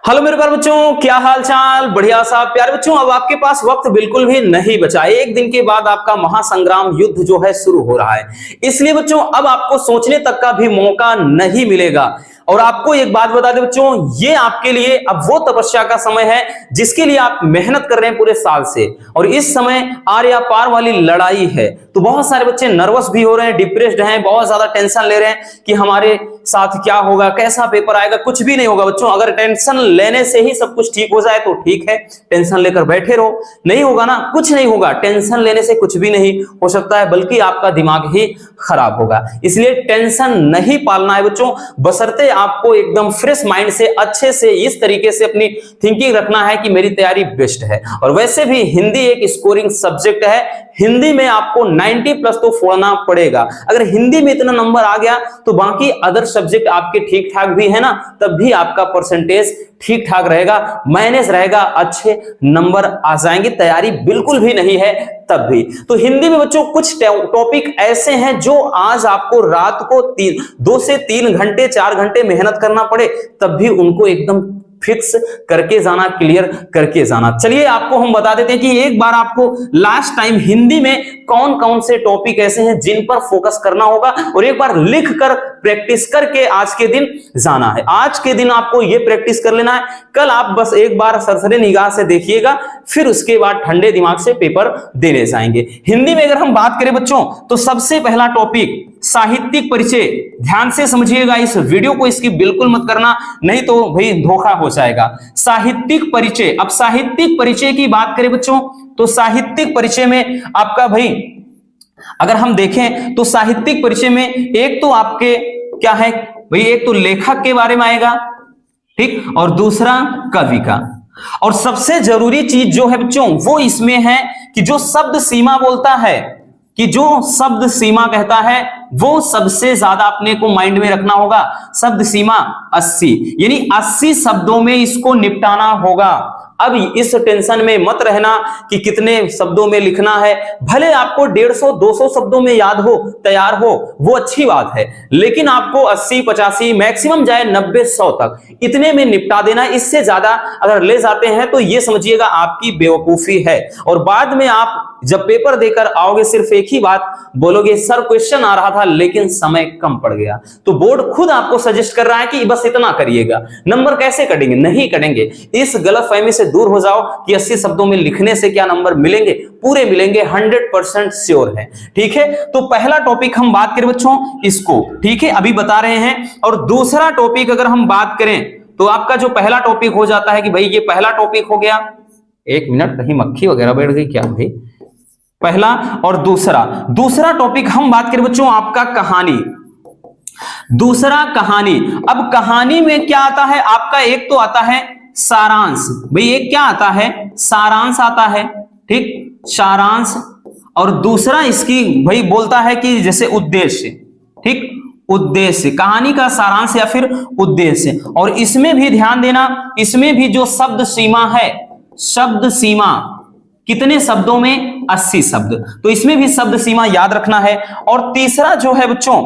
Hello मेरे प्यारे बच्चों, क्या हाल चाल। बढ़िया साहब। प्यारे बच्चों, अब आपके पास वक्त बिल्कुल भी नहीं बचा। एक दिन के बाद आपका महासंग्राम युद्ध जो है शुरू हो रहा है। इसलिए बच्चों अब आपको सोचने तक का भी मौका नहीं मिलेगा। और आपको एक बात बता दें बच्चों, ये आपके लिए अब वो तपस्या का समय है जिसके लिए आप मेहनत कर रहे हैं पूरे साल से। और इस समय आर या पार वाली लड़ाई है। तो बहुत सारे बच्चे नर्वस भी हो रहे हैं, डिप्रेस्ड हैं, बहुत ज्यादा टेंशन ले रहे हैं कि हमारे साथ क्या होगा, कैसा पेपर आएगा। कुछ भी नहीं होगा बच्चों। अगर टेंशन लेने से ही सब कुछ ठीक हो जाए तो ठीक है, टेंशन लेकर बैठे रहो। नहीं होगा ना, कुछ नहीं होगा। टेंशन लेने से कुछ भी नहीं हो सकता है, बल्कि आपका दिमाग ही खराब होगा। इसलिए टेंशन नहीं पालना है बच्चों, बशर्ते आपको एकदम फ्रेश माइंड से अच्छे से इस तरीके से अपनी थिंकिंग रखना है कि मेरी तैयारी बेस्ट है। और वैसे भी हिंदी एक स्कोरिंग सब्जेक्ट है। हिंदी में आपको 90 प्लस तो फोड़ना पड़ेगा। अगर हिंदी में इतना नंबर आ गया तो बाकी अदर सब्जेक्ट आपके ठीक ठाक भी है ना, तब भी आपका परसेंटेज ठीक ठाक रहेगा, मैनेज रहेगा, अच्छे नंबर आ जाएंगे। तैयारी बिल्कुल भी नहीं है तब भी। तो हिंदी में बच्चों कुछ टॉपिक ऐसे हैं जो आज आपको रात को 2 से 3 घंटे 4 घंटे मेहनत करना पड़े, तब भी उनको एकदम फिक्स करके जाना, क्लियर करके जाना। चलिए आपको हम बता देते हैं कि एक बार आपको लास्ट टाइम हिंदी में कौन कौन से टॉपिक ऐसे हैं जिन पर फोकस करना होगा, और एक बार लिख कर प्रैक्टिस करके आज के दिन जाना है। आज के दिन आपको यह प्रैक्टिस कर लेना है। कल आप बस एक बार सरसरे निगाह से देखिएगा, फिर उसके बाद ठंडे दिमाग से पेपर देने जाएंगे। हिंदी में अगर हम बात करें बच्चों, तो सबसे पहला टॉपिक साहित्यिक परिचय। ध्यान से समझिएगा इस वीडियो को, इसकी बिल्कुल मत करना, नहीं तो भाई धोखा हो जाएगा। साहित्यिक परिचय। अब साहित्यिक परिचय की बात करें बच्चों, तो साहित्यिक परिचय में आपका भाई अगर हम देखें तो साहित्यिक परिचय में एक तो आपके क्या है भाई, एक तो लेखक के बारे में आएगा, ठीक, और दूसरा कवि का। और सबसे जरूरी चीज जो है बच्चों वो इसमें है कि जो शब्द सीमा बोलता है, कि जो शब्द सीमा कहता है वो सबसे ज्यादा अपने को माइंड में रखना होगा। शब्द सीमा 80, यानी 80 शब्दों में इसको निपटाना होगा। अब इस टेंशन में मत रहना कि कितने शब्दों में लिखना है। भले आपको 150-200 शब्दों में याद हो, तैयार हो, वो अच्छी बात है, लेकिन आपको 80-85 मैक्सिमम जाए 90-100 तक इतने में निपटा देना। इससे ज्यादा अगर ले जाते हैं तो ये समझिएगा आपकी बेवकूफी है। और बाद में आप जब पेपर देकर आओगे सिर्फ एक ही बात बोलोगे, सर क्वेश्चन आ रहा था लेकिन समय कम पड़ गया। तो बोर्ड खुद आपको सजेस्ट कर रहा है कि बस इतना करिएगा। नंबर कैसे कटेंगे? नहीं कटेंगे। इस गलतफहमी से दूर हो जाओ कि 80 शब्दों में लिखने से क्या नंबर मिलेंगे, पूरे मिलेंगे, 100% श्योर है। ठीक है, तो पहला टॉपिक हम बात करें बच्चों इसको, ठीक है, अभी बता रहे हैं। और दूसरा टॉपिक अगर हम बात करें तो आपका जो पहला टॉपिक हो जाता है कि भाई ये पहला टॉपिक हो गया। एक मिनट, कहीं मक्खी वगैरह बैठ गई क्या भाई? पहला और दूसरा टॉपिक हम बात करें बच्चों आपका कहानी। दूसरा कहानी। अब कहानी में क्या आता है आपका? एक तो आता है सारांश। भाई एक क्या आता है? सारांश आता है, ठीक, सारांश। और दूसरा इसकी भाई बोलता है कि जैसे उद्देश्य, ठीक, उद्देश्य, कहानी का सारांश या फिर उद्देश्य। और इसमें भी ध्यान देना, इसमें भी जो शब्द सीमा है, शब्द सीमा कितने शब्दों में? 80 शब्द। तो इसमें भी शब्द सीमा याद रखना है। और तीसरा जो है बच्चों,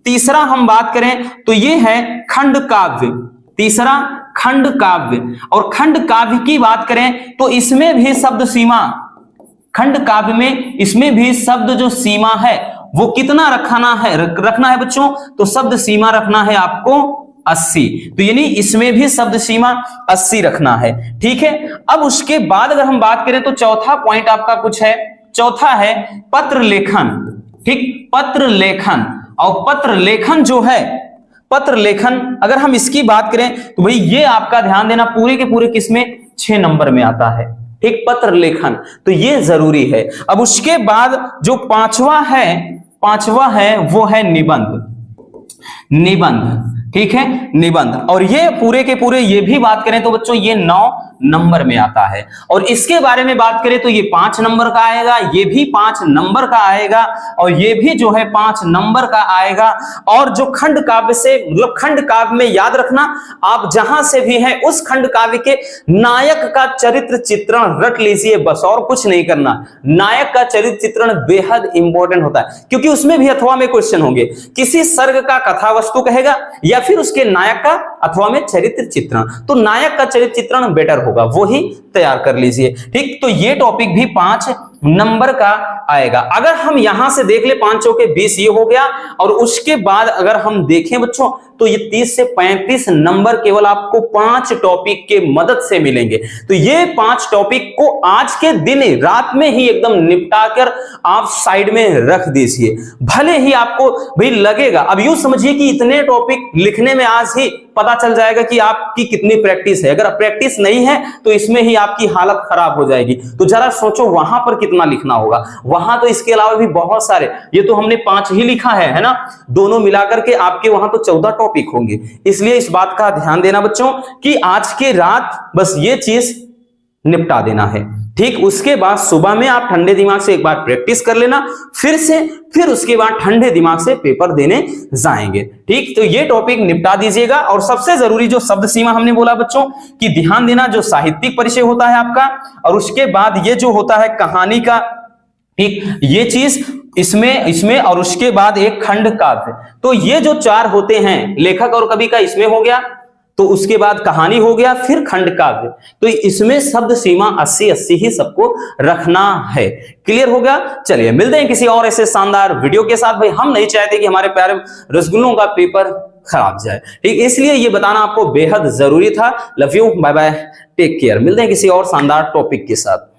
तीसरा हम बात करें तो ये है खंड काव्य। तीसरा खंड काव्य। और खंड काव्य की बात करें तो इसमें भी शब्द सीमा, खंड काव्य में इसमें भी शब्द जो सीमा है वो कितना रखना है बच्चों? तो शब्द सीमा रखना है आपको 80। तो यानी इसमें भी शब्द सीमा 80 रखना है, ठीक है। अब उसके बाद अगर हम बात करें तो चौथा पॉइंट आपका कुछ है, चौथा है पत्र लेखन, ठीक, पत्र लेखन। और पत्र लेखन जो है, पत्र लेखन अगर हम इसकी बात करें तो भाई ये आपका ध्यान देना पूरे के पूरे किसमें? 6 नंबर में आता है, ठीक, पत्र लेखन। तो ये जरूरी है। अब उसके बाद जो पांचवा है वो है निबंध। निबंध, ठीक है, निबंध। और ये पूरे के पूरे ये भी बात करें तो बच्चों ये 9 नंबर में आता है। और इसके बारे में बात करें तो ये 5 नंबर का आएगा, ये भी 5 नंबर का आएगा, और ये भी जो है 5 नंबर का आएगा। और जो खंड काव्य से मतलब खंड काव्य में याद रखना, आप जहां से भी हैं उस खंड काव्य के नायक का चरित्र चित्रण रट लीजिए, बस और कुछ नहीं करना। नायक का चरित्र चित्रण बेहद इंपॉर्टेंट होता है, क्योंकि उसमें भी अथवा में क्वेश्चन होंगे। किसी सर्ग का कथा वस्तु कहेगा या फिर उसके नायक का अथवा में चरित्र चित्रण, तो नायक का चरित्र चित्रण बेटर होगा, वो ही तैयार कर लीजिए। ठीक, तो ये टॉपिक भी 5 नंबर का आएगा। अगर हम यहां से देख ले 5 चौके 20 ये हो गया, और उसके बाद अगर हम देखें बच्चों तो ये 30 से 35 नंबर केवल आपको 5 टॉपिक के मदद से मिलेंगे। तो ये 5 टॉपिक को आज के दिन रात में ही एकदम निपटा कर आप साइड में रख दीजिए। भले ही आपको भी लगेगा, अब यूं समझिए कि इतने टॉपिक लिखने में आज ही पता चल जाएगा कि आपकी कितनी प्रैक्टिस है। अगर प्रैक्टिस नहीं है तो इसमें ही आपकी हालत खराब हो जाएगी। तो जरा सोचो वहां पर कितना लिखना होगा। वहां तो इसके अलावा भी बहुत सारे, ये तो हमने 5 ही लिखा है ना, दोनों मिलाकर के आपके वहां तो 14 टॉपिक होंगे। इसलिए इस बात का ध्यान देना बच्चों कि आज के रात बस ये चीज निपटा देना है। ठीक, उसके बाद सुबह में आप ठंडे दिमाग से एक बार प्रैक्टिस कर लेना, फिर उसके बाद ठंडे दिमाग से पेपर देने जाएंगे। ठीक, तो ये टॉपिक निपटा दीजिएगा। और सबसे जरूरी जो शब्द सीमा हमने बोला बच्चों कि ध्यान देना, जो साहित्यिक परिचय होता है आपका, और उसके बाद ये जो होता है कहानी का, ठीक, ये चीज इसमें और उसके बाद एक खंड काव्य, तो ये जो 4 होते हैं, लेखक और कवि का इसमें हो गया, तो उसके बाद कहानी हो गया, फिर खंड काव्य, तो इसमें शब्द सीमा 80-80 ही सबको रखना है। क्लियर हो गया? चलिए मिलते हैं किसी और ऐसे शानदार वीडियो के साथ। भाई हम नहीं चाहते कि हमारे प्यारे रसगुल्लों का पेपर खराब जाए, ठीक, इसलिए ये बताना आपको बेहद जरूरी था। Love you, bye bye, take care. मिलते हैं किसी और शानदार टॉपिक के साथ।